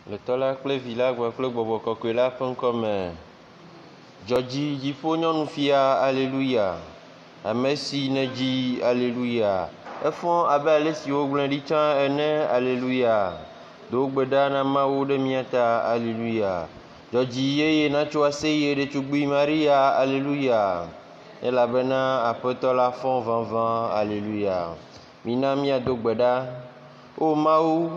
Le tɔla kple vi la gblɔ kple gbɔgbɔ kɔkɔe la ƒe ŋkɔme. Dzɔdzi dziƒo nyɔnufia, aleluya. Ame si nedzi, aleluya. Efɔ abe ale si wogblẽ ɖi tsã ene, aleluya. Do gbe ɖa na Mawu ɖe mía ta, aleluya. Dzɔdzi yeye natso aseye ɖetugbui Maria, aleluya. Elabena aƒetɔ la fɔ vavã, aleluya. Mina míado gbe ɖa. O Mawu,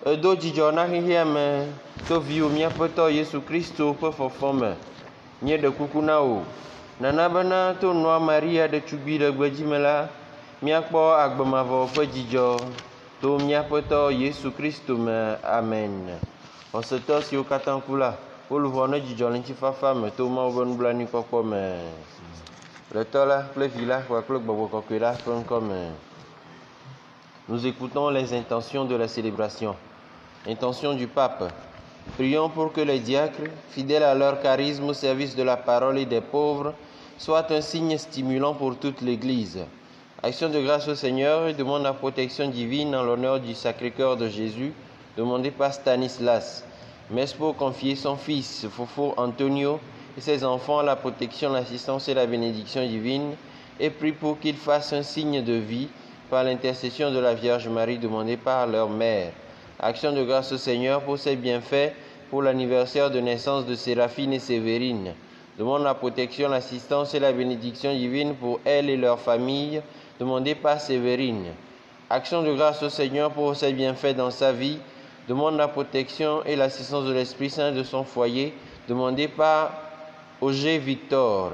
edo dzidzɔ na xexea me to viwò míaƒe tɔ Yesu Kristo ƒe fɔfɔ me. Míeɖe kuku na wò. Nana bena to nɔa Maria ɖetugbui ɖe gbedzi me la, míakpɔ agbemavɔ ƒe dzidzɔ to míaƒe tɔ Yesu Kristo me. Amen. Xɔsetɔ siwo katã ku la, woluʋɔ ne dzidzɔ le ŋutifafa me to Mawu ƒe nublanuikpɔkpɔ me. Le tɔ la kple vi la kple gbɔgbɔ kɔkɔe la ƒe ŋkɔme. Nous écoutons les intentions de la célébration. Intention du pape. Prions pour que les diacres, fidèles à leur charisme au service de la parole et des pauvres, soient un signe stimulant pour toute l'Église. Action de grâce au Seigneur et demande la protection divine en l'honneur du Sacré-Cœur de Jésus, demandé par Stanislas. Messe pour confier son fils, Fofo Antonio, et ses enfants à la protection, l'assistance et la bénédiction divine, et prie pour qu'ils fassent un signe de vie par l'intercession de la Vierge Marie demandée par leur mère. Action de grâce au Seigneur pour ses bienfaits pour l'anniversaire de naissance de Séraphine et Sévérine. Demande la protection, l'assistance et la bénédiction divine pour elles et leurs familles, demandée par Sévérine. Action de grâce au Seigneur pour ses bienfaits dans sa vie. Demande la protection et l'assistance de l'Esprit Saint de son foyer, demandée par Auger Victor.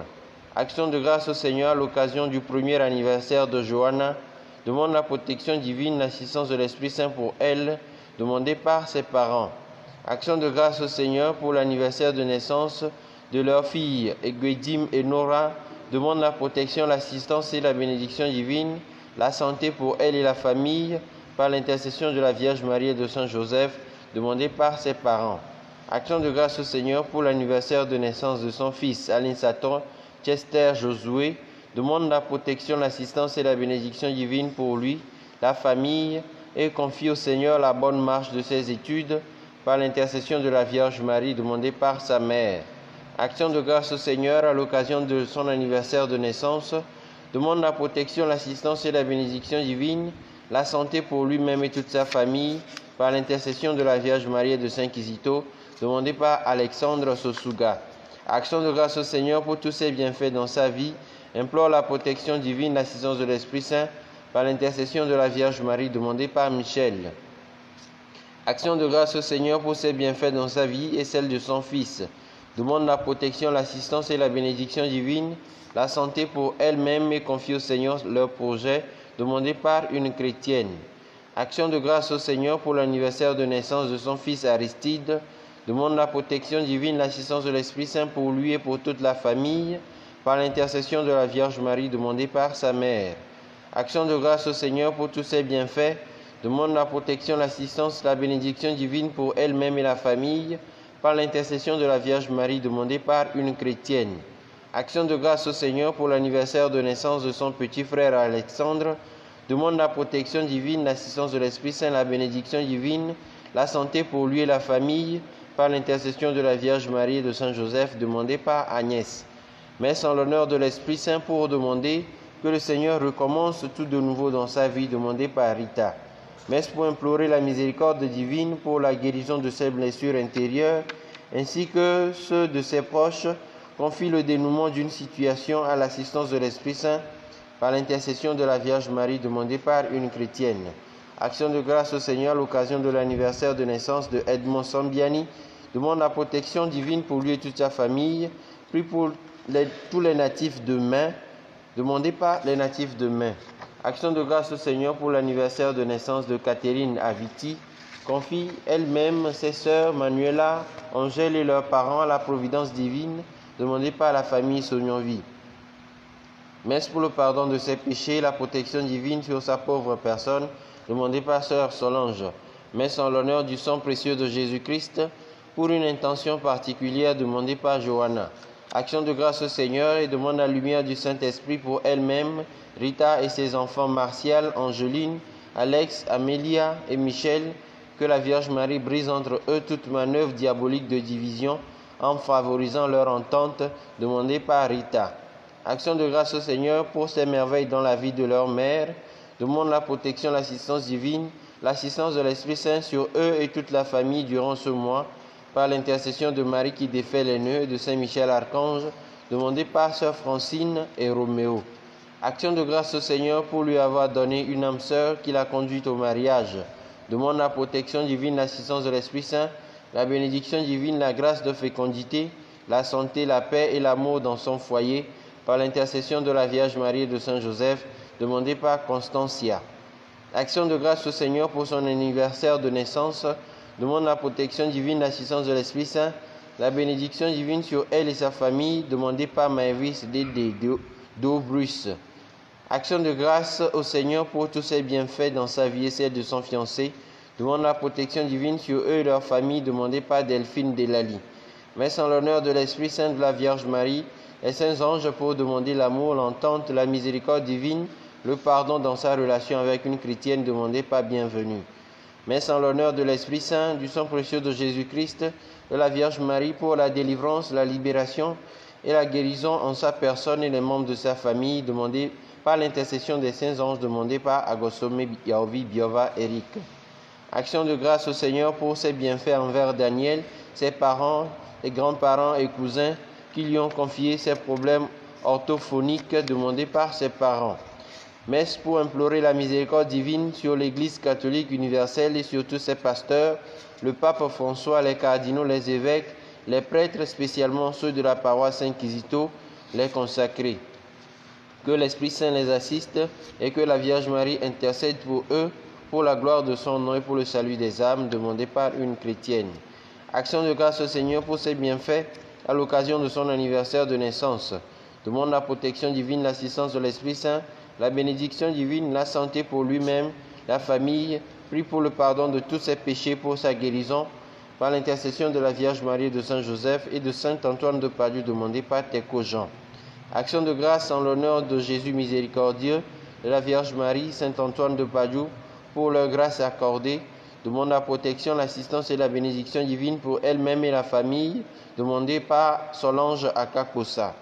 Action de grâce au Seigneur à l'occasion du premier anniversaire de Johanna. Demande la protection divine, l'assistance de l'Esprit Saint pour elle, demandée par ses parents. Action de grâce au Seigneur pour l'anniversaire de naissance de leurs filles, Egwedim et Nora. Demande la protection, l'assistance et la bénédiction divine, la santé pour elle et la famille, par l'intercession de la Vierge Marie et de Saint Joseph, demandée par ses parents. Action de grâce au Seigneur pour l'anniversaire de naissance de son fils, Aline Saton, Chester Josué. Demande la protection, l'assistance et la bénédiction divine pour lui, la famille, et confie au Seigneur la bonne marche de ses études par l'intercession de la Vierge Marie demandée par sa mère. Action de grâce au Seigneur à l'occasion de son anniversaire de naissance. Demande la protection, l'assistance et la bénédiction divine, la santé pour lui-même et toute sa famille par l'intercession de la Vierge Marie et de Saint Kizito demandée par Alexandre Sosuga. Action de grâce au Seigneur pour tous ses bienfaits dans sa vie. Implore la protection divine, l'assistance de l'Esprit Saint par l'intercession de la Vierge Marie demandée par Michel. Action de grâce au Seigneur pour ses bienfaits dans sa vie et celle de son Fils. Demande la protection, l'assistance et la bénédiction divine, la santé pour elle-même et confie au Seigneur leur projet demandé par une chrétienne. Action de grâce au Seigneur pour l'anniversaire de naissance de son fils Aristide. Demande la protection divine, l'assistance de l'Esprit Saint pour lui et pour toute la famille, par l'intercession de la Vierge Marie demandée par sa mère. Action de grâce au Seigneur pour tous ses bienfaits. Demande la protection, l'assistance, la bénédiction divine pour elle-même et la famille, par l'intercession de la Vierge Marie demandée par une chrétienne. Action de grâce au Seigneur pour l'anniversaire de naissance de son petit frère Alexandre. Demande la protection divine, l'assistance de l'Esprit Saint, la bénédiction divine, la santé pour lui et la famille, par l'intercession de la Vierge Marie et de Saint Joseph demandée par Agnès. Messe en l'honneur de l'Esprit Saint pour demander que le Seigneur recommence tout de nouveau dans sa vie, demandée par Rita. Messe pour implorer la miséricorde divine pour la guérison de ses blessures intérieures, ainsi que ceux de ses proches. Confie le dénouement d'une situation à l'assistance de l'Esprit Saint par l'intercession de la Vierge Marie demandée par une chrétienne. Action de grâce au Seigneur à l'occasion de l'anniversaire de naissance de Edmond Sambiani. Demande la protection divine pour lui et toute sa famille. Prie pour tous les natifs de Main, demandé par les natifs de Main. Action de grâce au Seigneur pour l'anniversaire de naissance de Catherine Aviti. Confie elle-même ses sœurs Manuela, Angèle et leurs parents à la providence divine, demandée par la famille Sognonvi. Messe pour le pardon de ses péchés, la protection divine sur sa pauvre personne, demandée par sœur Solange. Messe en l'honneur du sang précieux de Jésus-Christ, pour une intention particulière demandée par Johanna. Action de grâce au Seigneur et demande la lumière du Saint-Esprit pour elle-même, Rita et ses enfants Martial, Angeline, Alex, Amélia et Michel, que la Vierge Marie brise entre eux toute manœuvre diabolique de division en favorisant leur entente, demandée par Rita. Action de grâce au Seigneur pour ces merveilles dans la vie de leur mère. Demande la protection, l'assistance divine, l'assistance de l'Esprit Saint sur eux et toute la famille durant ce mois, par l'intercession de Marie qui défait les nœuds et de Saint Michel Archange, demandé par Sœur Francine et Roméo. Action de grâce au Seigneur pour lui avoir donné une âme sœur qui l'a conduite au mariage. Demande la protection divine, l'assistance de l'Esprit Saint, la bénédiction divine, la grâce de fécondité, la santé, la paix et l'amour dans son foyer, par l'intercession de la Vierge Marie et de Saint Joseph, demandé par Constancia. Action de grâce au Seigneur pour son anniversaire de naissance, demande la protection divine, l'assistance de l'Esprit Saint, la bénédiction divine sur elle et sa famille, demandée par Maëvis d'Aubrus. Action de grâce au Seigneur pour tous ses bienfaits dans sa vie et celle de son fiancé, demande la protection divine sur eux et leur famille, demandée par Delphine Delali. Messe en l'honneur de l'Esprit Saint de la Vierge Marie, les saints anges pour demander l'amour, l'entente, la miséricorde divine, le pardon dans sa relation avec une chrétienne, demandée par Bienvenue. Messe en l'honneur de l'Esprit Saint, du sang précieux de Jésus-Christ, de la Vierge Marie pour la délivrance, la libération et la guérison en sa personne et les membres de sa famille, demandée par l'intercession des saints anges, demandée par Agosome Yaovi Biova Eric. Action de grâce au Seigneur pour ses bienfaits envers Daniel, ses parents, les grands-parents et cousins qui lui ont confié ses problèmes orthophoniques demandés par ses parents. Messe pour implorer la miséricorde divine sur l'Église catholique universelle et sur tous ses pasteurs, le pape François, les cardinaux, les évêques, les prêtres, spécialement ceux de la paroisse Saint-Quisito, les consacrés. Que l'Esprit Saint les assiste et que la Vierge Marie intercède pour eux, pour la gloire de son nom et pour le salut des âmes, demandé par une chrétienne. Action de grâce au Seigneur pour ses bienfaits à l'occasion de son anniversaire de naissance. Demande la protection divine, l'assistance de l'Esprit Saint, la bénédiction divine, la santé pour lui-même, la famille, prie pour le pardon de tous ses péchés, pour sa guérison, par l'intercession de la Vierge Marie, de Saint Joseph et de Saint Antoine de Padoue, demandé par Teco Jean. Action de grâce en l'honneur de Jésus miséricordieux, de la Vierge Marie, Saint Antoine de Padoue, pour leur grâce accordée, demande la protection, l'assistance et la bénédiction divine pour elle-même et la famille, demandée par Solange Akakosa.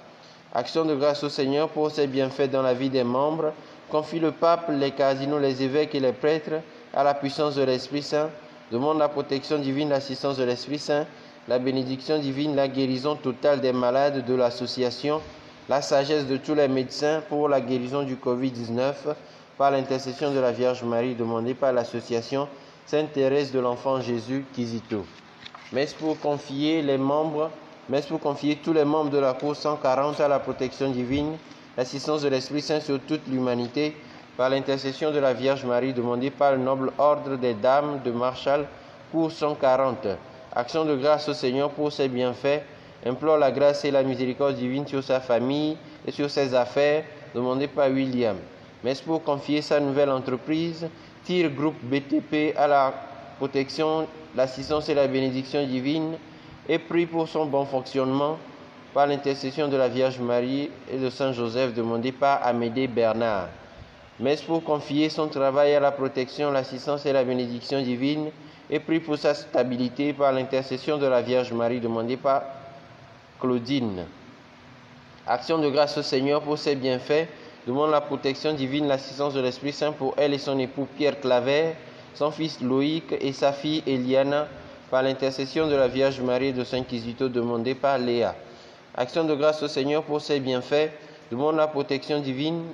Action de grâce au Seigneur pour ses bienfaits dans la vie des membres, confie le pape, les cardinaux, les évêques et les prêtres à la puissance de l'Esprit Saint, demande la protection divine, l'assistance de l'Esprit Saint, la bénédiction divine, la guérison totale des malades de l'association, la sagesse de tous les médecins pour la guérison du Covid-19, par l'intercession de la Vierge Marie, demandée par l'association Sainte Thérèse de l'Enfant Jésus Kizito. Messe pour confier tous les membres de la cour 140 à la protection divine, l'assistance de l'Esprit Saint sur toute l'humanité, par l'intercession de la Vierge Marie, demandée par le noble ordre des Dames de Marshall, cour 140. Action de grâce au Seigneur pour ses bienfaits, implore la grâce et la miséricorde divine sur sa famille et sur ses affaires, demandée par William. Messe pour confier sa nouvelle entreprise, Tire Groupe BTP à la protection, l'assistance et la bénédiction divine, et prie pour son bon fonctionnement par l'intercession de la Vierge Marie et de Saint Joseph, demandé par Amédée Bernard. Messe pour confier son travail à la protection, l'assistance et la bénédiction divine, et prie pour sa stabilité par l'intercession de la Vierge Marie, demandée par Claudine. Action de grâce au Seigneur pour ses bienfaits, demande la protection divine, l'assistance de l'Esprit Saint pour elle et son époux Pierre Claver, son fils Loïc et sa fille Eliana, par l'intercession de la Vierge Marie et de Saint Kizito, demandée par Léa. Action de grâce au Seigneur pour ses bienfaits, demande la protection divine,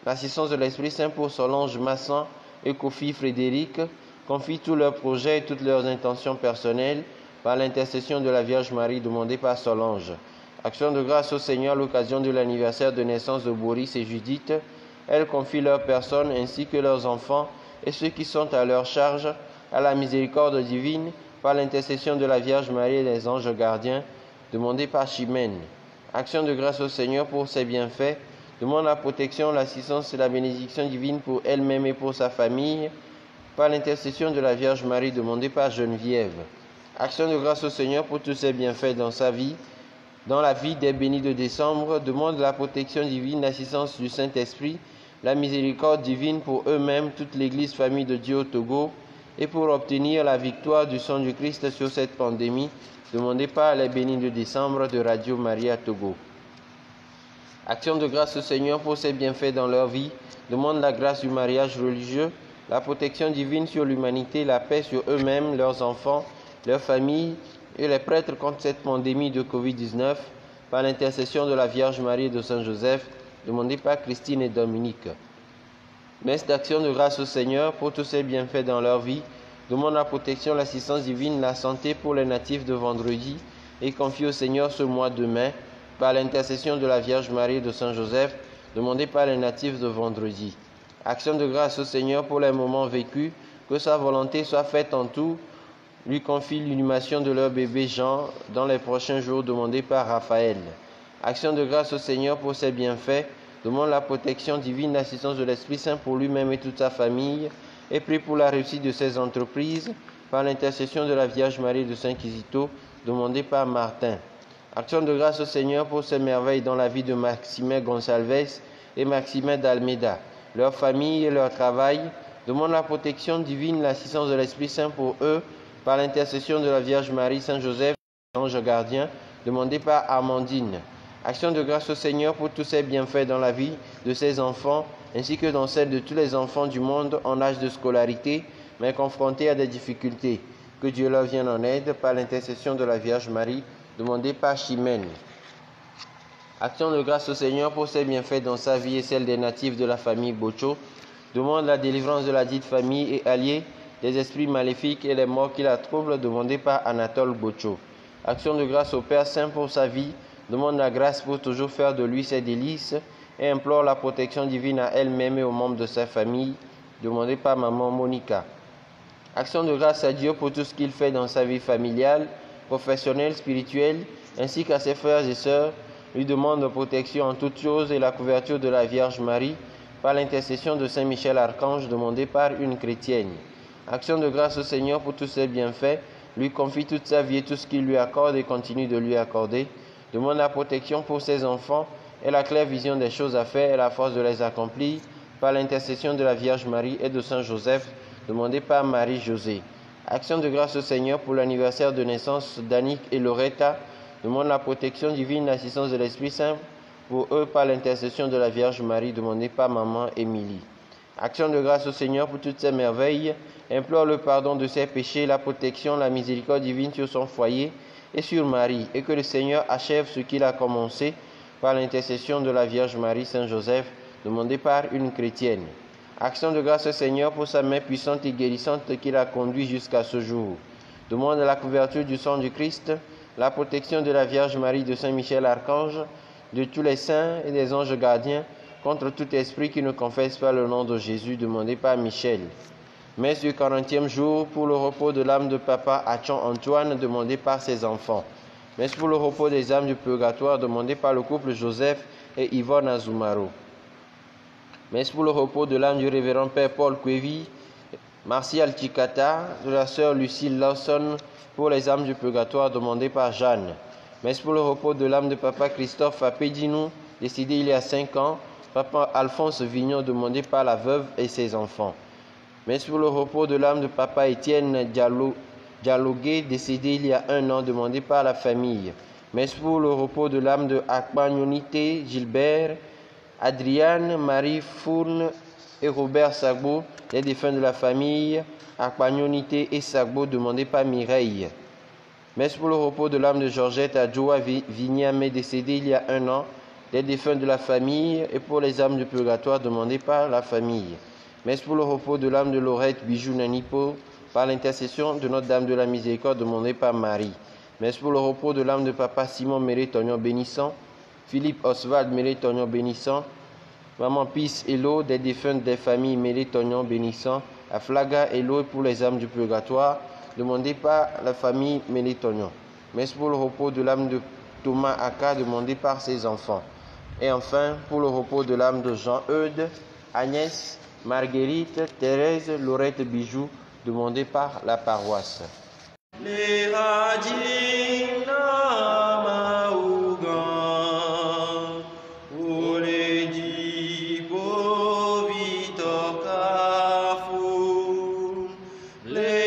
l'assistance de l'Esprit Saint pour Solange Masson et Kofi Frédéric, confie tous leurs projets et toutes leurs intentions personnelles, par l'intercession de la Vierge Marie, demandée par Solange. Action de grâce au Seigneur à l'occasion de l'anniversaire de naissance de Boris et Judith, elle confie leurs personnes ainsi que leurs enfants et ceux qui sont à leur charge à la miséricorde divine, par l'intercession de la Vierge Marie et des anges gardiens, demandée par Chimène. Action de grâce au Seigneur pour ses bienfaits, demande la protection, l'assistance et la bénédiction divine pour elle-même et pour sa famille, par l'intercession de la Vierge Marie, demandée par Geneviève. Action de grâce au Seigneur pour tous ses bienfaits dans sa vie, dans la vie des bénis de décembre, demande la protection divine, l'assistance du Saint-Esprit, la miséricorde divine pour eux-mêmes, toute l'Église famille de Dieu au Togo, et pour obtenir la victoire du sang du Christ sur cette pandémie, demandez par les bénis de décembre de Radio Maria Togo. Action de grâce au Seigneur pour ses bienfaits dans leur vie, demande la grâce du mariage religieux, la protection divine sur l'humanité, la paix sur eux-mêmes, leurs enfants, leurs familles et les prêtres contre cette pandémie de Covid-19, par l'intercession de la Vierge Marie et de Saint Joseph, demandez par Christine et Dominique. Messe d'action de grâce au Seigneur pour tous ses bienfaits dans leur vie, demande la protection, l'assistance divine, la santé pour les natifs de vendredi et confie au Seigneur ce mois de mai, par l'intercession de la Vierge Marie et de Saint Joseph, demandez par les natifs de vendredi. Action de grâce au Seigneur pour les moments vécus, que sa volonté soit faite en tout, lui confie l'inhumation de leur bébé Jean dans les prochains jours, demandé par Raphaël. Action de grâce au Seigneur pour ses bienfaits, demande la protection divine, l'assistance de l'Esprit Saint pour lui-même et toute sa famille, et prie pour la réussite de ses entreprises, par l'intercession de la Vierge Marie de Saint Kizito, demandé par Martin. Action de grâce au Seigneur pour ses merveilles dans la vie de Maximin Gonçalves et Maximin d'Almeida, leur famille et leur travail, demande la protection divine, l'assistance de l'Esprit Saint pour eux, par l'intercession de la Vierge Marie, Saint Joseph, ange gardien, demandé par Amandine. Action de grâce au Seigneur pour tous ses bienfaits dans la vie de ses enfants, ainsi que dans celle de tous les enfants du monde en âge de scolarité, mais confrontés à des difficultés. Que Dieu leur vienne en aide par l'intercession de la Vierge Marie, demandé par Chimène. Action de grâce au Seigneur pour ses bienfaits dans sa vie et celle des natifs de la famille Bocho, demande la délivrance de la dite famille et alliés des esprits maléfiques et les morts qui la troublent, demandé par Anatole Bocho. Action de grâce au Père Saint pour sa vie, demande la grâce pour toujours faire de lui ses délices et implore la protection divine à elle-même et aux membres de sa famille, demandé par maman Monica. Action de grâce à Dieu pour tout ce qu'il fait dans sa vie familiale, professionnelle, spirituelle, ainsi qu'à ses frères et sœurs, lui demande protection en toutes choses et la couverture de la Vierge Marie par l'intercession de Saint Michel Archange, demandé par une chrétienne. Action de grâce au Seigneur pour tous ses bienfaits, lui confie toute sa vie et tout ce qu'il lui accorde et continue de lui accorder, demande la protection pour ses enfants et la claire vision des choses à faire et la force de les accomplir par l'intercession de la Vierge Marie et de Saint Joseph, demandé par Marie-Josée. Action de grâce au Seigneur pour l'anniversaire de naissance d'Annick et Loretta, demande la protection divine, l'assistance de l'Esprit Saint pour eux par l'intercession de la Vierge Marie, demandée par maman Émilie. Action de grâce au Seigneur pour toutes ces merveilles, implore le pardon de ses péchés, la protection, la miséricorde divine sur son foyer et sur Marie, et que le Seigneur achève ce qu'il a commencé par l'intercession de la Vierge Marie, Saint Joseph, demandé par une chrétienne. Action de grâce au Seigneur pour sa main puissante et guérissante qui l'a conduit jusqu'à ce jour. Demande la couverture du sang du Christ, la protection de la Vierge Marie de Saint Michel Archange, de tous les saints et des anges gardiens, contre tout esprit qui ne confesse pas le nom de Jésus, demandé par Michel. Messe du 40e jour pour le repos de l'âme de Papa Achon Antoine, demandé par ses enfants. Messe pour le repos des âmes du purgatoire, demandé par le couple Joseph et Yvonne Azumaro. Messe pour le repos de l'âme du révérend Père Paul Kwevi, Martial Chikata, de la sœur Lucille Lawson, pour les âmes du purgatoire, demandé par Jeanne. Messe pour le repos de l'âme de Papa Christophe Apédinou, décédé il y a 5 ans, Papa Alphonse Vignon, demandé par la veuve et ses enfants. Messe pour le repos de l'âme de Papa Étienne Dialogué, décédé il y a 1 an, demandé par la famille. Messe pour le repos de l'âme de Akbagnonité Gilbert, Adriane, Marie Fourne et Robert Sagbo, les défunts de la famille Akbagnonité et Sagbo, demandé par Mireille. Messe pour le repos de l'âme de Georgette Adjoa Vignamé, décédé il y a 1 an, les défunts de la famille et pour les âmes du purgatoire, demandé par la famille. Messe pour le repos de l'âme de Laurette Bijou Nanipo, par l'intercession de Notre-Dame de la Miséricorde, demandée par Marie. Messe pour le repos de l'âme de Papa Simon Méré-Tognon Bénissant, Philippe Oswald Méré-Tognon Bénissant, Maman Pisse Hello, des défunts des familles Méré-Tognon Bénissant, Aflaga Hello pour les âmes du purgatoire, demandée par la famille Méré-Tognon. Messe pour le repos de l'âme de Thomas Aka, demandé par ses enfants. Et enfin, pour le repos de l'âme de Jean-Eudes, Agnès, Marguerite, Thérèse, Laurette Bijou, demandé par la paroisse. Le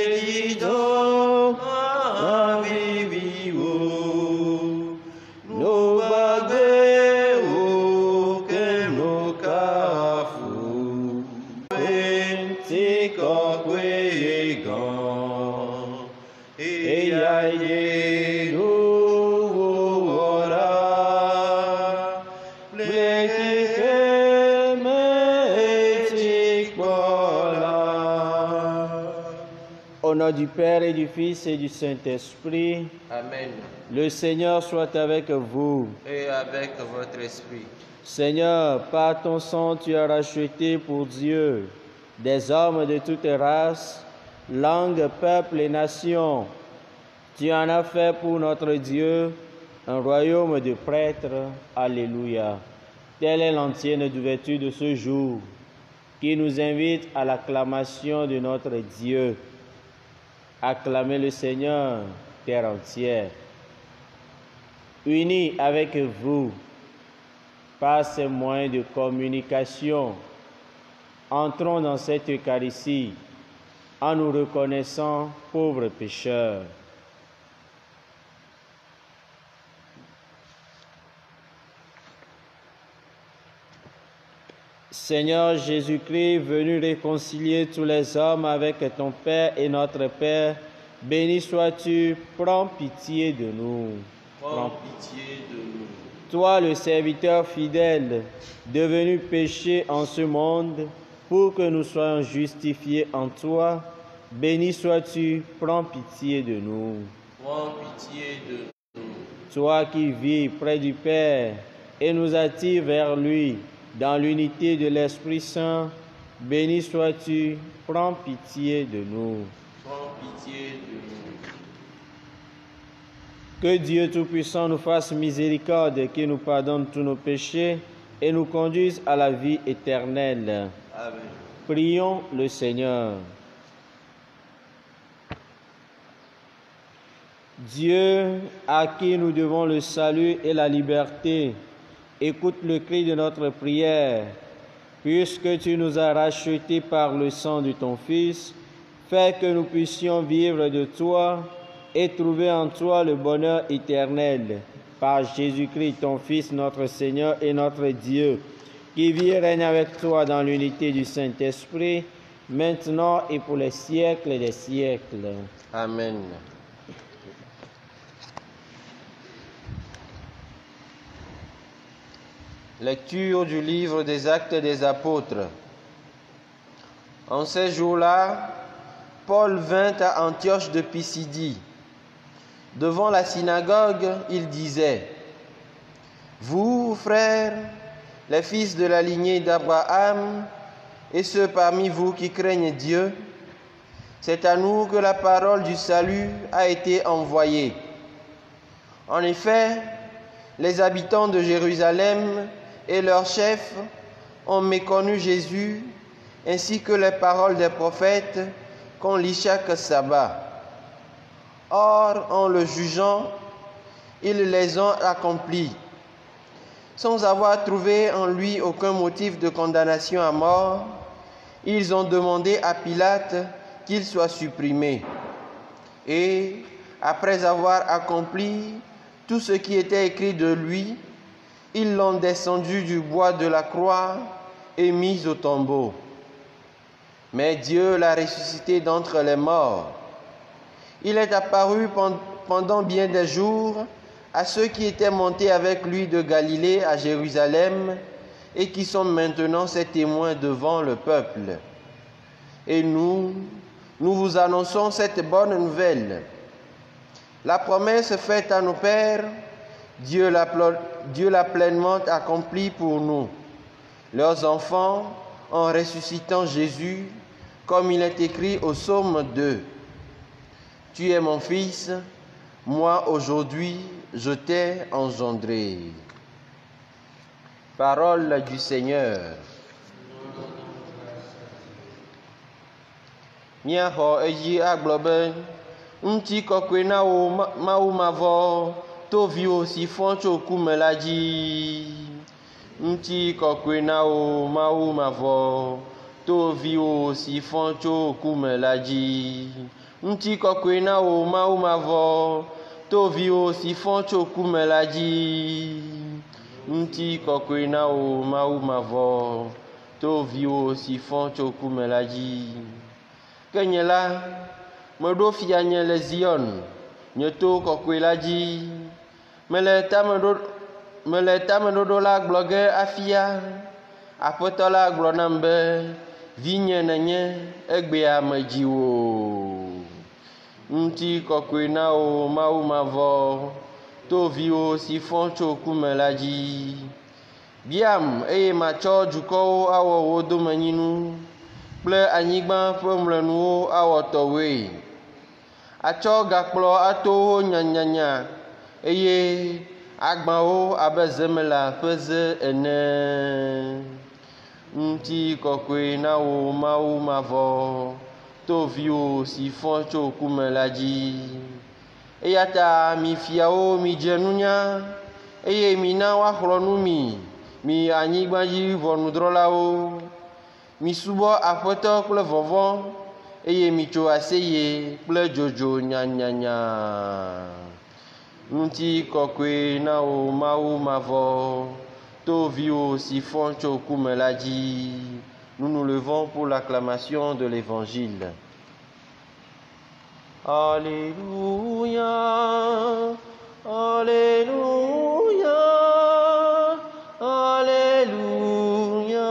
Eyaide Nuora Au nom du Père et du Fils et du Saint-Esprit. Amen. Le Seigneur soit avec vous. Et avec votre esprit. Seigneur, par ton sang, tu as racheté pour Dieu des hommes de toutes races, langues, peuples et nations. Tu en as fait pour notre Dieu un royaume de prêtres. Alléluia. Telle est l'entière d'ouverture de ce jour qui nous invite à l'acclamation de notre Dieu. Acclamez le Seigneur, terre entière. Unis avec vous, par ces moyens de communication, entrons dans cette Eucharistie en nous reconnaissant pauvres pécheurs. Seigneur Jésus-Christ, venu réconcilier tous les hommes avec ton Père et notre Père, béni sois-tu, prends pitié de nous. Prends pitié de nous. Toi, le serviteur fidèle, devenu péché en ce monde, pour que nous soyons justifiés en toi, béni sois-tu, prends pitié de nous. Prends pitié de nous. Toi qui vis près du Père et nous attires vers lui, dans l'unité de l'Esprit Saint, béni sois-tu, prends pitié de nous. Prends pitié de nous. Que Dieu Tout-Puissant nous fasse miséricorde, qu'il nous pardonne tous nos péchés et nous conduise à la vie éternelle. Amen. Prions le Seigneur. Dieu, à qui nous devons le salut et la liberté, écoute le cri de notre prière. Puisque tu nous as rachetés par le sang de ton Fils, fais que nous puissions vivre de toi et trouver en toi le bonheur éternel. Par Jésus-Christ, ton Fils, notre Seigneur et notre Dieu, qui vit et règne avec toi dans l'unité du Saint-Esprit, maintenant et pour les siècles des siècles. Amen. Lecture du livre des Actes des Apôtres. En ces jours-là, Paul vint à Antioche de Pisidie. Devant la synagogue, il disait: « Vous, frères, les fils de la lignée d'Abraham, et ceux parmi vous qui craignent Dieu, c'est à nous que la parole du salut a été envoyée. En effet, les habitants de Jérusalem et leurs chefs ont méconnu Jésus, ainsi que les paroles des prophètes qu'on lit chaque sabbat. Or, en le jugeant, ils les ont accomplis, sans avoir trouvé en lui aucun motif de condamnation à mort. Ils ont demandé à Pilate qu'il soit supprimé. Et, après avoir accompli tout ce qui était écrit de lui, ils l'ont descendu du bois de la croix et mis au tombeau. Mais Dieu l'a ressuscité d'entre les morts. Il est apparu pendant bien des jours à ceux qui étaient montés avec lui de Galilée à Jérusalem et qui sont maintenant ses témoins devant le peuple. Et nous vous annonçons cette bonne nouvelle. La promesse faite à nos pères, Dieu l'a pleinement accomplie pour nous, leurs enfants, en ressuscitant Jésus, comme il est écrit au psaume 2. « Tu es mon fils, moi aujourd'hui je t'ai engendré. » Parole du Seigneur. Miaxɔ edzi agblɔ be ŋutikɔkɔe na wo Mawu mavɔ to viwo si fɔ tso ku me la dzi. Ŋutikɔkɔe na wo Mawu mavɔ to viwo si fɔ tso ku me la dzi. Ŋutikɔkɔe na wo Mawu mavɔ to viwo si fɔ tso ku me la dzi. Ŋutikɔkɔe na wo Mawu mavɔ to viwo si fɔ tso ku me la dzi. Ke nye la, meɖo fia nye le Zion, nye to kɔkɔe la dzi. Mele tameɖoɖo la gblɔ ge afia. Aƒetɔ la gblɔ nam be, vinye nenye, egbea medzi wò. Ŋuti kɔkɔe na wò Mawu mavɔ, to viwo si fɔ tso ku me la dzi. Biam eye matsɔ dukɔwo awɔ wo domenyinu kple anyigba ƒe mlɔenuwo awɔ tɔwoe. Atsɔ gakplɔ ato wo nyanyanya eye agbã wo abe zemela ƒe ze ene. Ŋuti kɔkɔe na wò Mawu mavɔ, to viwo si fɔ tso ku me la dzi. Eya ta mi fiawo midze nunya eye mina woaxlɔ̃ nu mi anyigbadzi ʋɔnudrɔ̃lawo. Misubɔ Aƒetɔ kple vɔvɔ̃ eye mitso aseye kple dzodzo nyanyanya. Ŋuti kɔkɔe na wò Mawu mavɔ, to viwo si fɔ tso ku me la dzi. Nous nous levons pour l'acclamation de l'Évangile. Alléluia, Alléluia, Alléluia.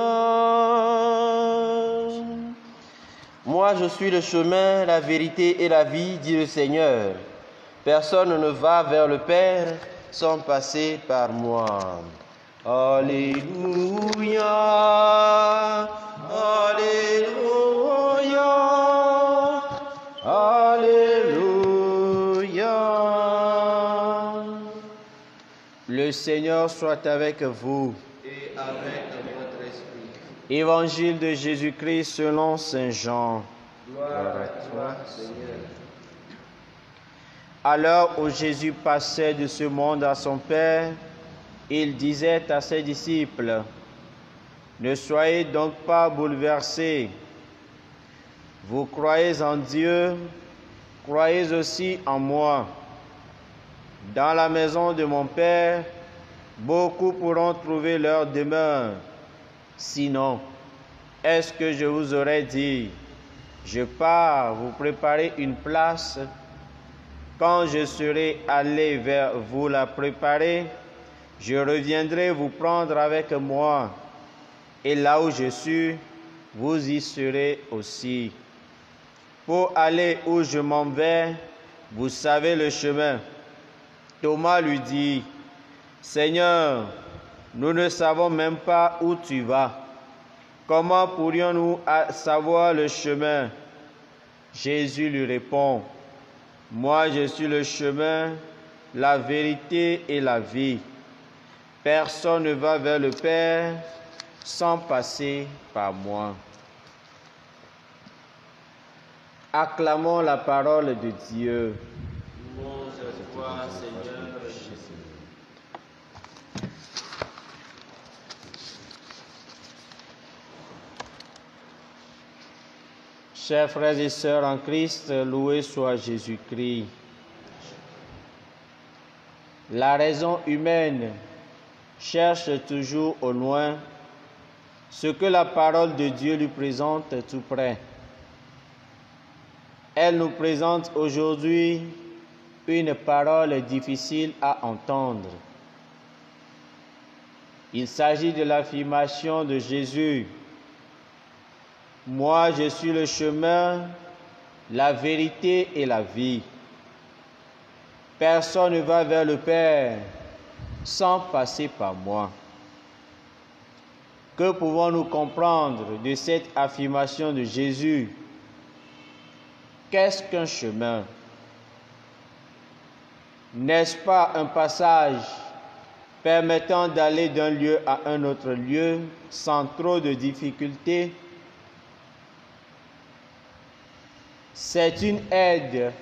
Moi, je suis le chemin, la vérité et la vie, dit le Seigneur. Personne ne va vers le Père sans passer par moi. Alléluia, Alléluia, Alléluia. Le Seigneur soit avec vous. Et avec votre esprit. Évangile de Jésus-Christ selon Saint Jean. Gloire à toi, Seigneur. À l'heure où Jésus passait de ce monde à son Père, il disait à ses disciples, « Ne soyez donc pas bouleversés. Vous croyez en Dieu, croyez aussi en moi. Dans la maison de mon Père, beaucoup pourront trouver leur demeure. Sinon, est-ce que je vous aurais dit, je pars vous préparer une place? Quand je serai allé vers vous la préparer, je reviendrai vous prendre avec moi, et là où je suis, vous y serez aussi. Pour aller où je m'en vais, vous savez le chemin. » Thomas lui dit, « Seigneur, nous ne savons même pas où tu vas. Comment pourrions-nous savoir le chemin? » Jésus lui répond, « Moi je suis le chemin, la vérité et la vie. Personne ne va vers le Père sans passer par moi. » Acclamons la parole de Dieu. Louange à toi, Seigneur Jésus. Chers frères et sœurs en Christ, loué soit Jésus-Christ. La raison humaine cherche toujours au loin ce que la parole de Dieu lui présente tout près. Elle nous présente aujourd'hui une parole difficile à entendre. Il s'agit de l'affirmation de Jésus. « Moi, je suis le chemin, la vérité et la vie. Personne ne va vers le Père sans passer par moi. » Que pouvons-nous comprendre de cette affirmation de Jésus? Qu'est-ce qu'un chemin? N'est-ce pas un passage permettant d'aller d'un lieu à un autre lieu sans trop de difficultés? C'est une aide,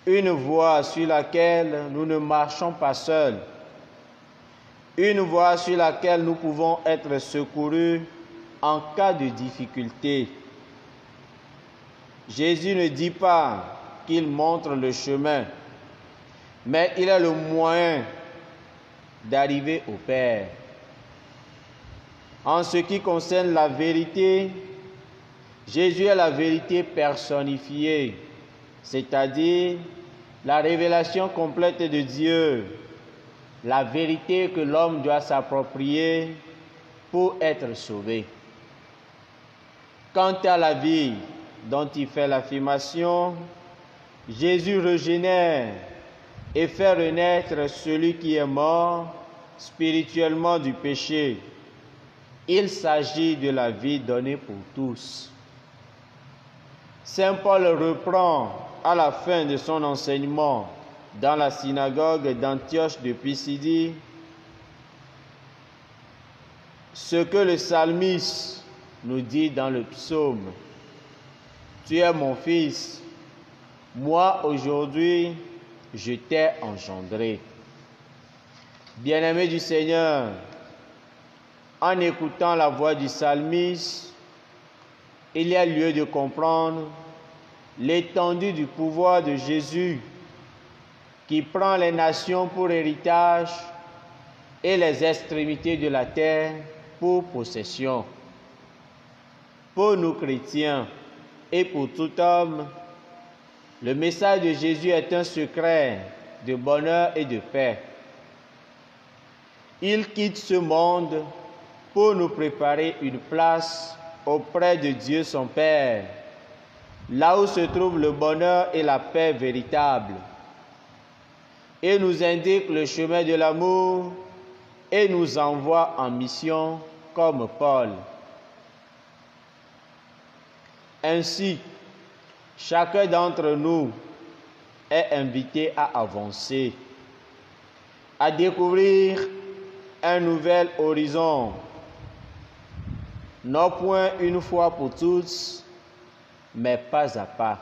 une voie sur laquelle nous ne marchons pas seuls, une voie sur laquelle nous pouvons être secourus en cas de difficulté. Jésus ne dit pas qu'il montre le chemin, mais il est le moyen d'arriver au Père. En ce qui concerne la vérité, Jésus est la vérité personnifiée. c'est-à-dire la révélation complète de Dieu, la vérité que l'homme doit s'approprier pour être sauvé. Quant à la vie dont il fait l'affirmation, Jésus régénère et fait renaître celui qui est mort spirituellement du péché. Il s'agit de la vie donnée pour tous. Saint Paul reprend à la fin de son enseignement dans la synagogue d'Antioche de Pisidie ce que le psalmiste nous dit dans le psaume. Tu es mon fils, moi aujourd'hui je t'ai engendré. Bien-aimés du Seigneur, en écoutant la voix du psalmiste, il y a lieu de comprendre l'étendue du pouvoir de Jésus qui prend les nations pour héritage et les extrémités de la terre pour possession. Pour nous chrétiens et pour tout homme, le message de Jésus est un secret de bonheur et de paix. Il quitte ce monde pour nous préparer une place auprès de Dieu son Père, là où se trouve le bonheur et la paix véritable. Il nous indique le chemin de l'amour et nous envoie en mission comme Paul. Ainsi, chacun d'entre nous est invité à avancer, à découvrir un nouvel horizon, non point une fois pour tous, mais pas à pas.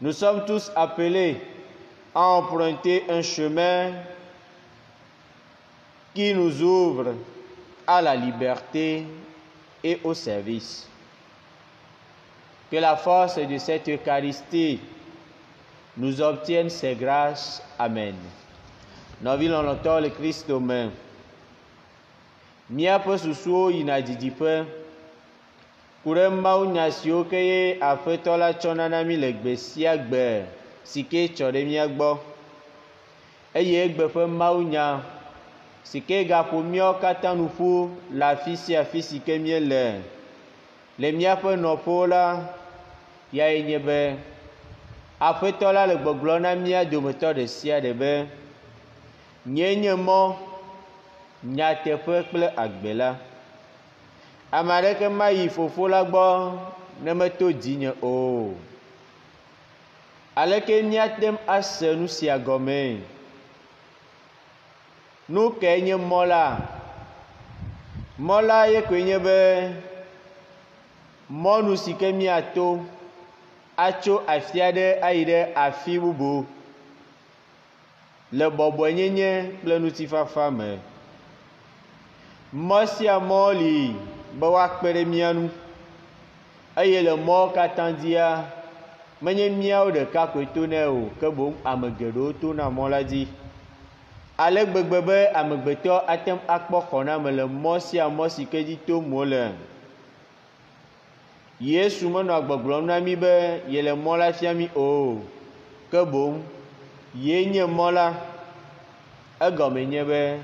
Nous sommes tous appelés à emprunter un chemin qui nous ouvre à la liberté et au service. Que la force de cette Eucharistie nous obtienne ses grâces. Amen. Noville longtemps le Christ demain. Miapo susuo yina didipe. Kuremba unyasio keye afetola chonanami legbe siagbe sike chode miagbo. Eye egbe fe maunya sike gapo mio katanufu la fisi afisi ke miele. Le miapo nopola ya enyebe afetola le gbogblona mia dometo de sia de be nyenye mo nyateƒe kple agbe la. Ame aɖeke mayi fofo la gbɔ ne meto dinye o. Aleke míatem ase nu sia gɔme? Nu ke nye mɔ la? Mɔ la ye koe nye be mɔnu si ke míato atso afi aɖe ayi ɖe afi bubu le bɔbɔenyenye kple ŋutifafa me. Mɔ sia mɔ li be woakpe ɖe mía ŋu eye le mɔwo katã dzia menye míawo ɖeka koe tone o, ke boŋ ame geɖewo tona mɔ la dzi. Ale gbegbe be amegbetɔ atem akpɔ xɔname le mɔ sia mɔ si ke dzi tom wole. Yesu menɔ gbɔgblɔm na mí be yele mɔ la fia mí o, ke boŋ ye nye mɔ la. Egɔme nye be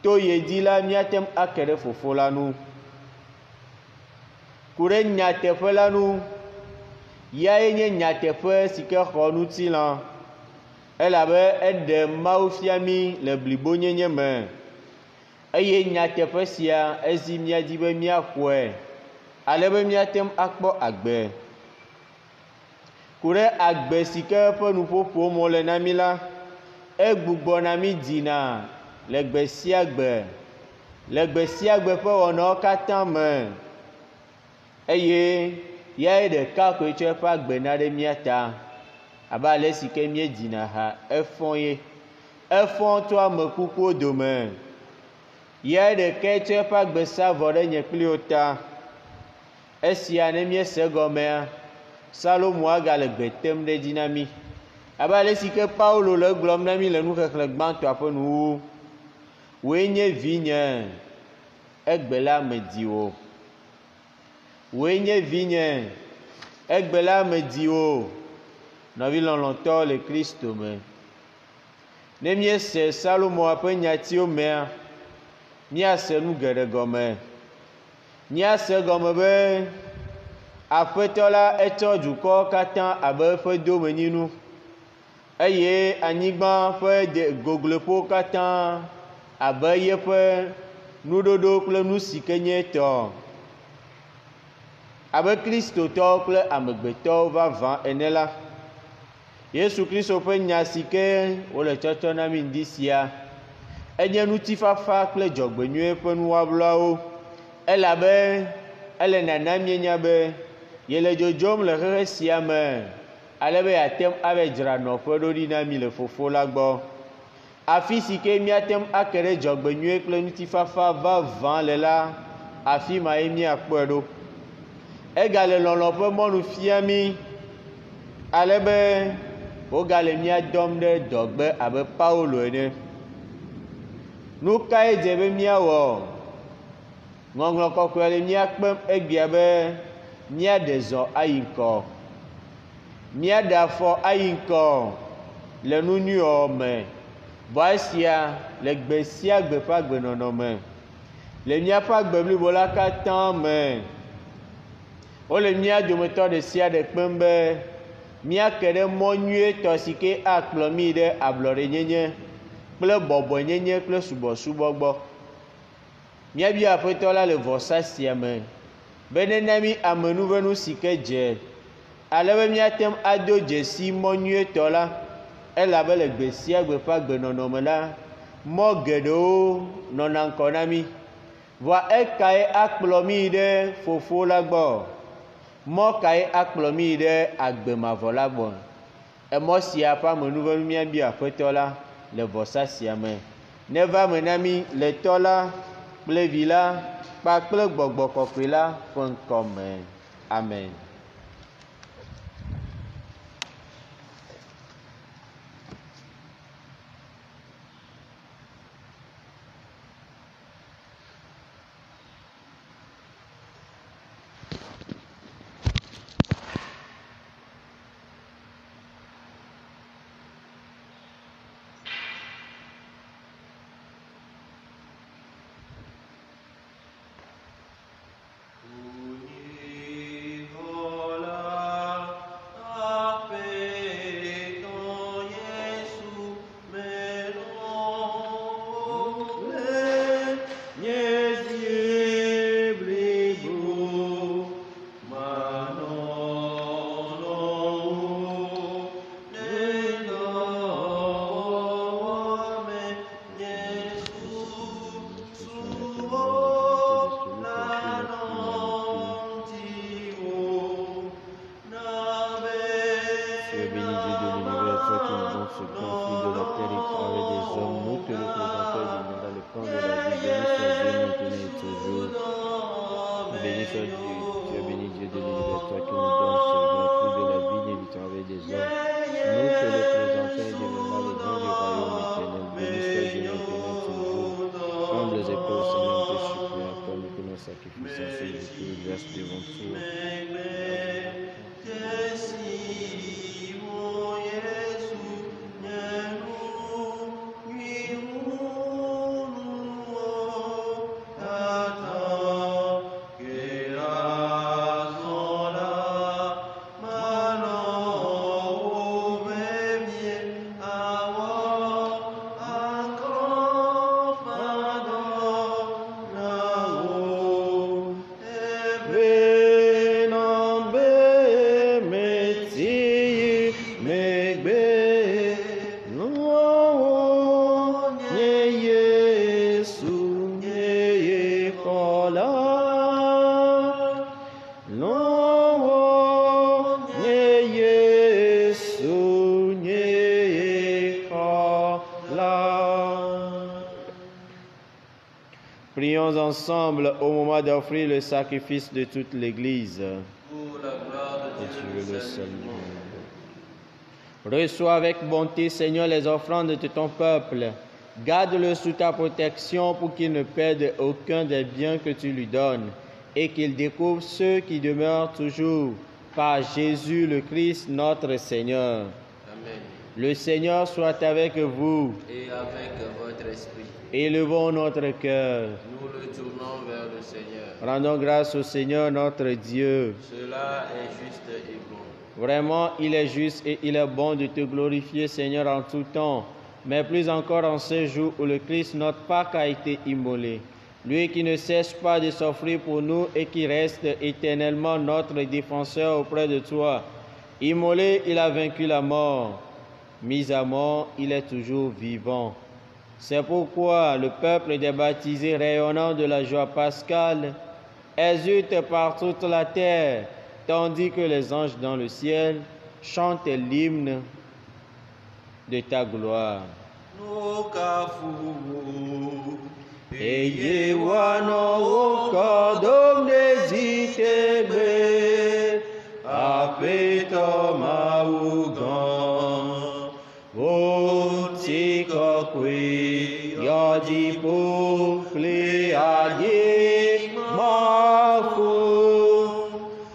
to ye dzi la míatem ake ɖe fofo la nu. Ku ɖe nyateƒe la nu, yae nye nyateƒe si ke xɔ ŋutilã, elabe eɖe Mawu fia mí le blibonyenye me, eye nyateƒe sia ezi mía dzi be míaxɔe, ale be míatem akpɔ agbe. Ku ɖe agbe si ke ƒe nuƒoƒo mo le na mí la, egbugbɔ na mí dzina le gbe sia gbe ƒe wɔnawo katã me, eye yae ɖeka koe tsɔ eƒe agbe na ɖe mía ta, abe ale si ke míedzina ha efɔ ye. Efɔ to ame kukuwo dome. Yae ɖekae tsɔ eƒe agbe sa vɔ ɖe nye kpli wo ta. Esia ne míese gɔmea, Salomo agale gbe tem ɖe dzi na mí. Abe ale si ke Paulo le gblɔm na mí le nuxexlẽ gbãtɔa ƒe nuwu. Woe nye vinye, egbe la me di wo. Woe nye vinye, egbe la me di wo. nɔvi lɔlɔ̃tɔ le Kristo me. Ne míese Salomo ƒe nyatiwo mea, míase nu geɖe gɔme. Míase gɔme be Aƒetɔ la etsɔ dukɔ katã abe eƒe domenyinu eye anyigba ƒe gogloƒewo katã abe yeƒe nuɖoɖo kple nu si ke nye tɔ. Abe kristotɔwo kple amegbetɔwo vavã ene la, Yesu Kristo ƒe nya si ke wole tsɔtsɔ na mi ŋdi sia enye ŋutifafa kple dzɔgbenyui ƒe nuwɔwlawo, elabe ele nana mienya be yele dzodzom le xexe sia me ale be yeatem ava dzra nɔƒe ɖo ɖi na mi le Fofo la gbɔ. Afi si ke míatem ake ɖe dzɔgbenyui kple ŋutifafa vavã le la, afi ma ye míakpɔe ɖo. Egale lɔlɔ̃ ƒe mɔnu fia mi ale be wogale mía dɔm ɖe dɔgbe abe Paulo ene. Nu kae dze be míawɔ? Ŋɔŋlɔ kɔkɔe le mía kpem egbia be míaɖe zɔ ayi ŋkɔ, míaɖe afɔ ayi ŋkɔ le nu nyuiwɔwɔ me, vɔ esia le gbe sia gbe ƒe agbenɔnɔ me. Le míaƒe agbe blibo la katã me, wole mía dometɔ ɖe sia ɖe kpem be míake ɖe mɔ nyuietɔ si ke akplɔ mi ɖe ablɔɖenyenye kple bɔbɔenyenye kple subɔsubɔ gbɔ. Míabia Aƒetɔ la le vɔsa sia me be nena mi amenuvenu si ke dze ale be míatem ado dzesi mɔ nyuietɔ la, elabe le gbe sia gbe ƒe agbenɔnɔ me la, mɔ geɖewo nɔna ŋkɔ na mi, vɔa ekae akplɔ mi ɖe Fofo la gbɔ? Mɔ kae akplɔ mi ɖe agbe mavɔ la gbɔ? Emɔ sia ƒe amenuvenu míabia Aƒetɔ la le vɔsa sia me. Neva me na mi le Tɔ la kple Vi la kpakple Gbɔgbɔ Kɔkɔe la ƒe ŋkɔ me. Amen. Prions ensemble au moment d'offrir le sacrifice de toute l'Église. Pour la gloire de Dieu, le seul Dieu. Reçois avec bonté, Seigneur, les offrandes de ton peuple. Garde-le sous ta protection pour qu'il ne perde aucun des biens que tu lui donnes et qu'il découvre ceux qui demeurent toujours par Jésus le Christ, notre Seigneur. Amen. Le Seigneur soit avec vous. Et avec votre esprit. Élevons notre cœur. Nous le tournons vers le Seigneur. Rendons grâce au Seigneur notre Dieu. Cela est juste et bon. Vraiment, il est juste et il est bon de te glorifier, Seigneur, en tout temps, mais plus encore en ce jour où le Christ, notre Pâque, a été immolé. Lui qui ne cesse pas de s'offrir pour nous et qui reste éternellement notre défenseur auprès de toi. Immolé, il a vaincu la mort. Mis à mort, il est toujours vivant. C'est pourquoi le peuple des baptisés, rayonnant de la joie pascale, exulte par toute la terre, tandis que les anges dans le ciel chantent l'hymne de ta gloire. Eye wano kodom nezitebe apeto maugan otiko kwe yajipo fle adi mafu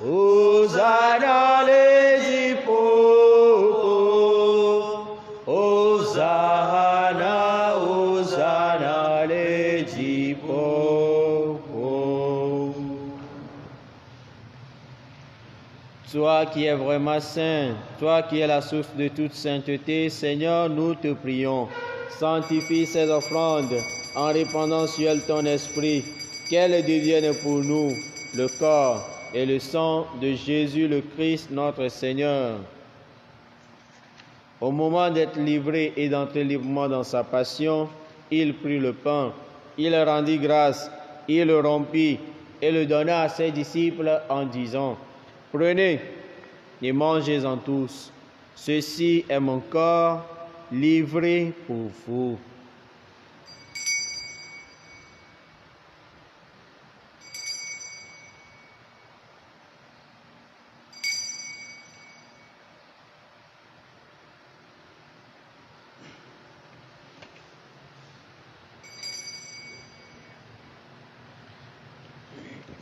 Hosanna les hippos Hosanna Hosanna les hippos. Toi qui es vraiment saint, toi qui es la source de toute sainteté, Seigneur, nous te prions. Sanctifie ces offrandes en répandant sur elles ton esprit, qu'elles deviennent pour nous le corps et le sang de Jésus le Christ, notre Seigneur. Au moment d'être livré et d'entrer librement dans sa passion, il prit le pain, il rendit grâce, il le rompit et le donna à ses disciples en disant: Prenez et mangez-en tous. Ceci est mon corps livré pour vous.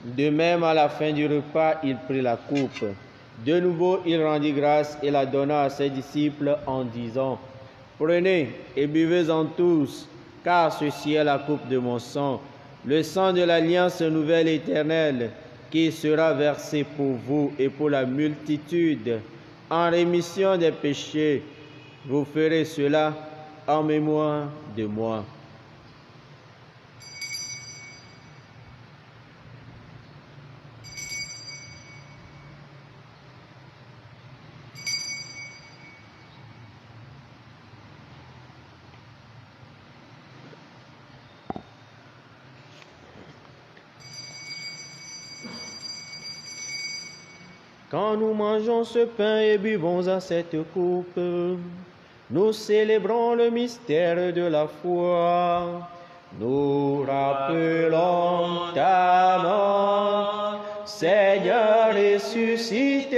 De même, à la fin du repas, il prit la coupe. De nouveau, il rendit grâce et la donna à ses disciples en disant: Prenez et buvez-en tous, car ceci est la coupe de mon sang, le sang de l'alliance nouvelle éternelle, qui sera versé pour vous et pour la multitude, en rémission des péchés. Vous ferez cela en mémoire de moi. Quand nous mangeons ce pain et buvons à cette coupe, nous célébrons le mystère de la foi. Nous rappelons ta mort, Seigneur ressuscité,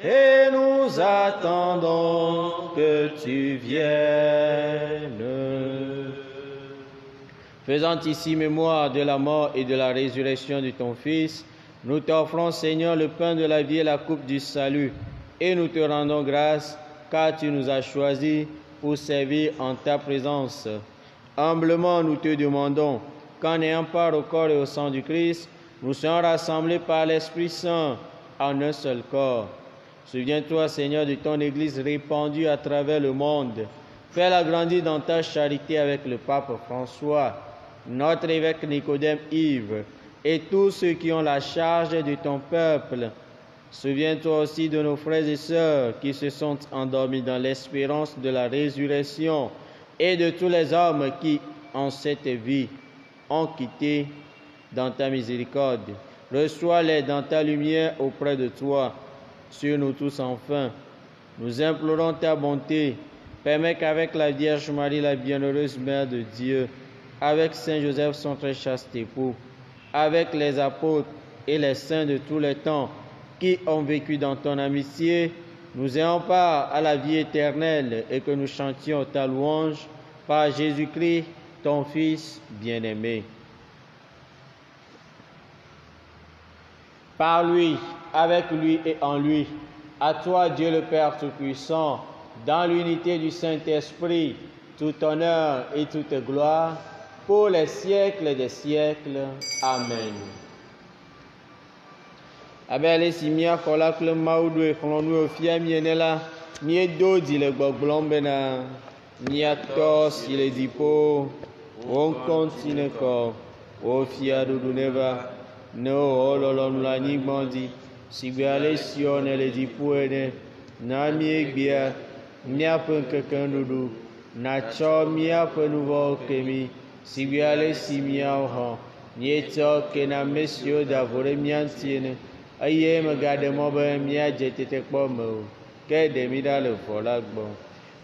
et nous attendons que tu viennes. Faisant ici mémoire de la mort et de la résurrection de ton Fils, nous t'offrons, Seigneur, le pain de la vie et la coupe du salut, et nous te rendons grâce, car tu nous as choisis pour servir en ta présence. Humblement, nous te demandons qu'en ayant part au corps et au sang du Christ, nous soyons rassemblés par l'Esprit Saint en un seul corps. Souviens-toi, Seigneur, de ton Église répandue à travers le monde. Fais-la grandir dans ta charité avec le pape François, notre évêque Nicodème Yves, et tous ceux qui ont la charge de ton peuple. Souviens-toi aussi de nos frères et sœurs qui se sont endormis dans l'espérance de la résurrection et de tous les hommes qui, en cette vie, ont quitté dans ta miséricorde. Reçois-les dans ta lumière auprès de toi. Sur nous tous enfin, nous implorons ta bonté. Permets qu'avec la Vierge Marie, la bienheureuse Mère de Dieu, avec Saint Joseph, son très chaste époux, avec les apôtres et les saints de tous les temps qui ont vécu dans ton amitié, nous ayons part à la vie éternelle et que nous chantions ta louange par Jésus-Christ, ton Fils bien-aimé. Par lui, avec lui et en lui. À toi, Dieu le Père Tout-Puissant, dans l'unité du Saint-Esprit, tout honneur et toute gloire, pour les siècles des siècles. Amen. Abel si mia kola kple mawu ɖo exlɔ̃ nu efia miene la, miedo dzi le gbɔgblɔm bena miatɔ si le dziƒo, wò ŋkɔ ŋuti nekɔ, wò fiaɖuɖu neva, ne wò lɔlɔ̃nu le anyigba dzi, sigbe ale siɔ ne le dziƒo ene. Na míegbea míaƒe ŋkekeŋuɖuɖu, nàtsɔ míaƒe nu vɔ̃wo ke mí, sigbe ale si míawo hã míetsɔ ke na ame siwo da vo ɖe mía ŋuti ene, eye megaɖe mɔ be míadze tetekpɔ me o, ke ɖe mí ɖa le vɔ la gbɔ.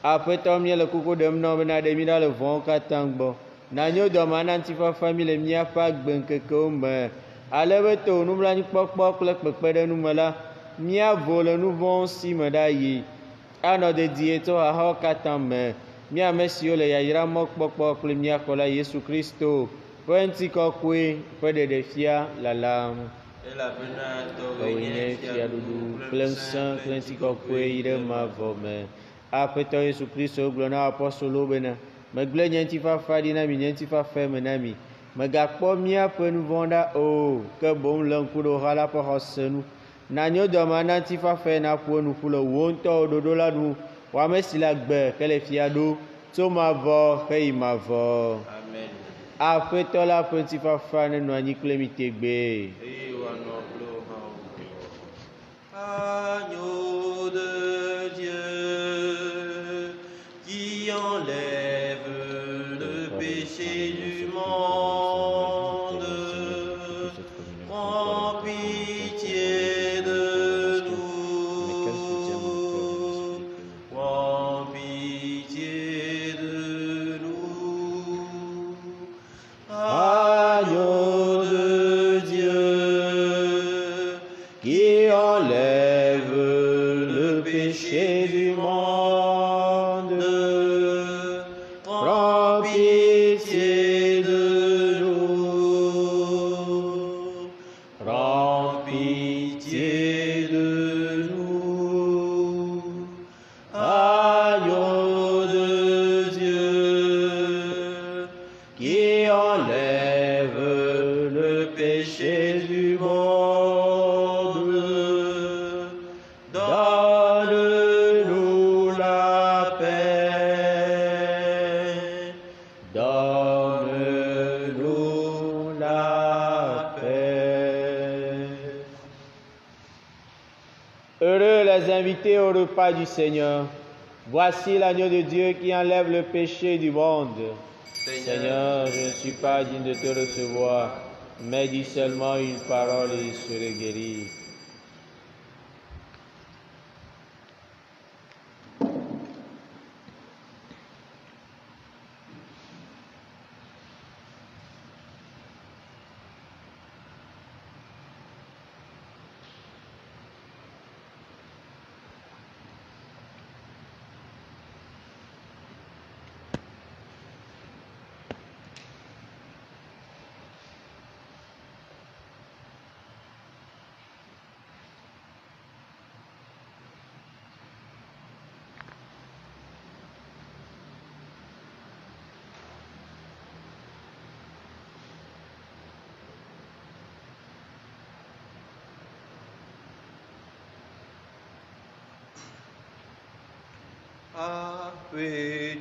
Aƒetɔ, míele kuku ɖem nɔ bena ɖe mí ɖa le vɔwo katã gbɔ, nanyo dɔma na ŋutifafa mí le míaƒe agbeŋkekewo me, ale be to nublanuikpɔkpɔ kple kpekpeɖeŋu me la, míavo le nu vɔ̃wo si me ɖayi, anɔ dedie tso xaxawo katã me, mí ame siwo le yayra mɔkpɔkpɔ kple mía Xɔla Yesu Kristo ƒe ŋutikɔkɔe ƒe ɖeɖefia lalam. Elabena tɔwoe Tɔwoe nye nye fiaɖuɖu kple ŋusẽ kple ŋutikɔkɔe yi ɖe mavɔ me. Aƒetɔ Yesu Kristo gblɔ na apɔstolowo bena, megblẽ nye ŋutifafa ɖi na mi, nye ŋutifafa me na mi. Megakpɔ míaƒe nu vɔ̃ ɖa o, ke boŋ le ŋku ɖe xɔ la ƒe xɔse nu. Nanyo dɔma na ŋutifafa naƒo nu ƒu le wò ŋutɔwo ɖoɖo la ɖu, wò ame si le agbe ke le fia ɖo tso mavɔ heyi mavɔ. Amen. Aƒetɔ la ƒe ŋutifafa nenɔ anyi kple mi tegbee. Eye wòanɔ kple wò hã wò. Agneau de Dieu qui enlève le péché du monde, prends pitié de nous, prends pitié de nous. Agneau de Dieu qui enlève le péché du monde, prends pitié de nous, prends pitié de nous. Agneau de Dieu qui enlève le péché du monde, donne-nous la paix, donne-nous la paix. Heureux les invités au repas du Seigneur. Voici l'agneau de Dieu qui enlève le péché du monde. Seigneur, je ne suis pas digne de te recevoir, mais dis seulement une parole et je serai guéri.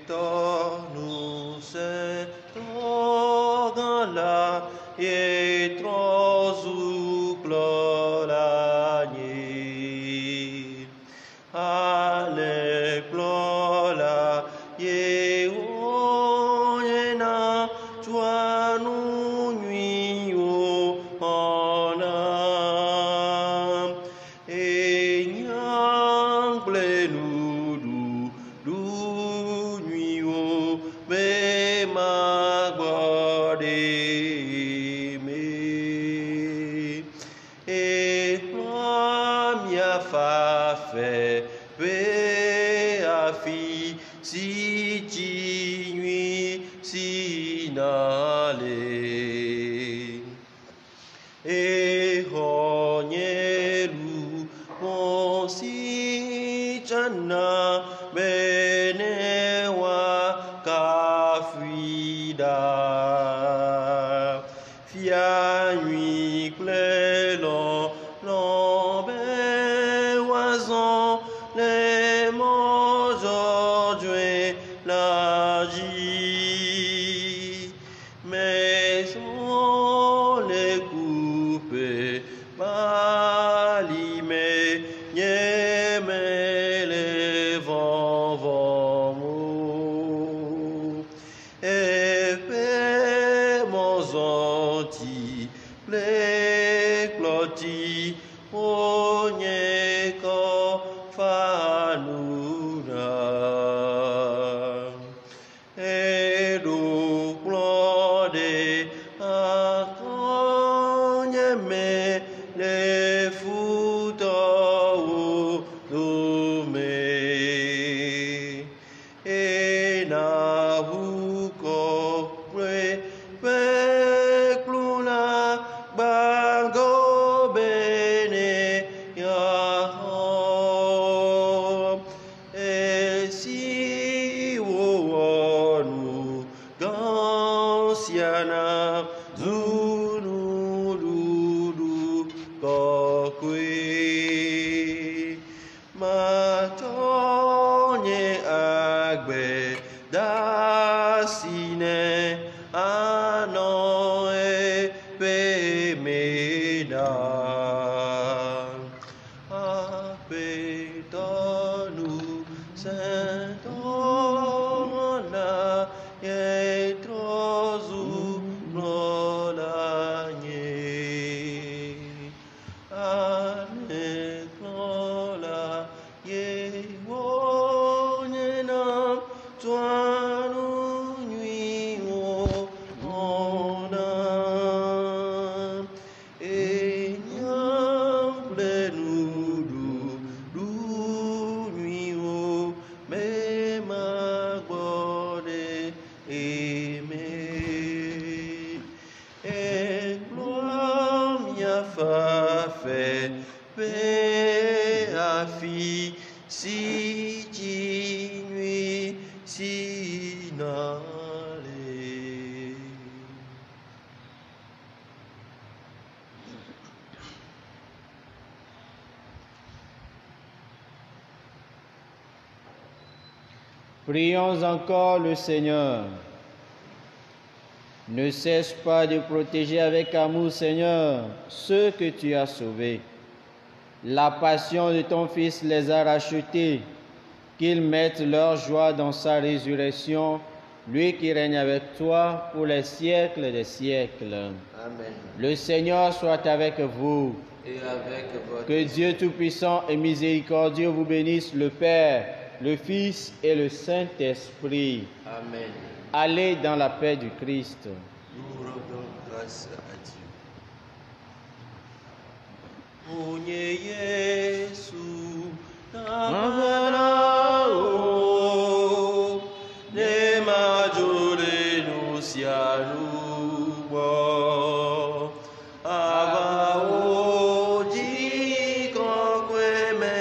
Appuie-nous cet organ-là et trosouclolani. Ale plola ye oyena toi nous nuio en âme et nyamble nous du nuio me magode me et mia fa fait afi si ti nuit si nale e ogni na benewa kafida fia nuit clélon l'embeoison les mots aujourd'hui l'agit mais on les coupé balimé nieme les vents vont et mon zanti cloti onye ko fanura et do plode akonye me le futo dume e na huko pre pekluna bango bene ya e si wonu gansiana zunu dudu kokwe matonye agbe dasine ano e pemeda apetonu sentona yetrozu lolanye ane lola ye wonyena tuanu nui o ona e nyam plenudu du nui o me magbode eme e gloire mia fa fe pe afi si ti nui si nale. Prions encore le Seigneur. Ne cesse pas de protéger avec amour, Seigneur, ceux que tu as sauvés. La passion de ton Fils les a rachetés, qu'ils mettent leur joie dans sa résurrection, lui qui règne avec toi pour les siècles des siècles. Amen. Le Seigneur soit avec vous. Et avec votre Que Dieu Tout-Puissant et Miséricordieux vous bénisse, le Père, le Fils et le Saint-Esprit. Amen. Allez dans la paix du Christ. Nous rendons grâce à Dieu. Onye Yesu nabarao ne majore no siarubo abao ji konkweme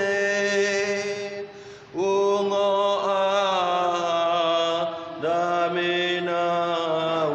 ongo a damena o